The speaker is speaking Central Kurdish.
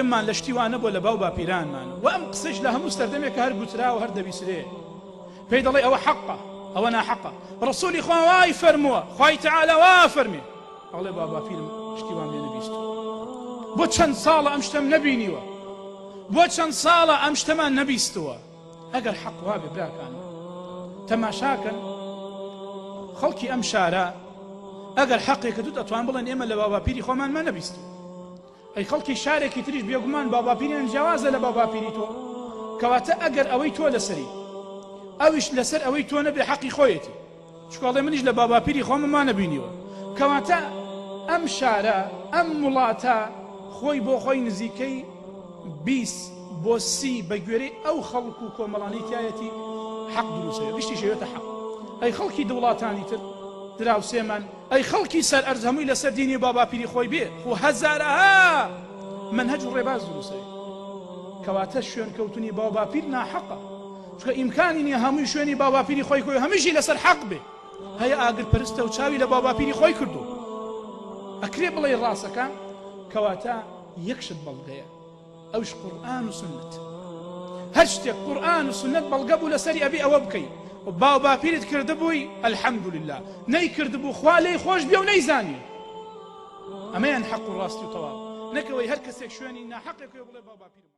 من لە شتیوانە بۆ لە باو باپیرانمان و ئەم قسەش لە هەموو سەردەمێکە هەر گوترا و هەر دەبیسرێ پێی دەڵێ ئەوە حەقە ئەوە ناحەقە ڕەسوولی خوا وای فەرمووە خوای تەعالە وا فەرمێ ئەڵێ با باپیرم شتیوان لێ نەبیستووە بۆ چەند ساڵە ئەم شتەم نەبینیوە بۆ چەند ساڵە ئەم شتەمان نەبیستووە ئەگەر حەق وابێ براکان تەماشاکەن خەڵکی ئەم شارە ئەگەر حەقێکە دوت ئەتوان بڵێن ئێمە لە باپیری خۆمانمان نەبیستووە ئەی خەڵکی شارێکی تریش بێگومان باپیریان جیاوازە لە باپیری تۆ کەواتە ئەگەر ئەوەی تۆ لەسەری ئەویش لەسەر ئەوەی تۆ نەبێ حەقی خۆیەتی چکڵێ منیش لە باپیری خۆممان نەبینیوە کەواتە ئەم شارە ئەم وڵاتە خۆی بۆ خۆی نزیکەی 20 بۆ 30 بە گوێرەی ئەو خەڵک و کۆمەڵانەی تایەتی حەق دروستەیە گشتی شێوێتە حەق ئەی خەڵکی دەوڵاتانی تر دراوسێمان ئەی خەڵکی سەر ئەرز هەمووی لەسەر دینی باپیری خۆی بێ خۆ هەزارەها منهەج و ڕێباز دروستەیە کەواتە شوێنکەوتنی باپیر ناحەقە چکە ئیمکانی نییە هەمووی شوێنی باپیری خۆی هەمیشی لەسەر حەق بێ هەیە ئاگرپەرستە و چاوی لە باپیری خۆی کردو ئەکرێ بڵێ ڕاستەکە کەواتە یەکشت بەڵگەیە ئەوش قورئان و سنت هەر شتێک قورئان و سنت بەڵگە بوو لەسەری ئەبێ ئەوە بکەی باپیرت کردبووی الحەمدولله نەیکردبوو خوا لێی خۆش بێ و نەیزانی ئەمەیان حەق و ڕاستی و تەواو نەکەوەی هەر کەسێک شوێنی ناحەقێک بڵێ باپیر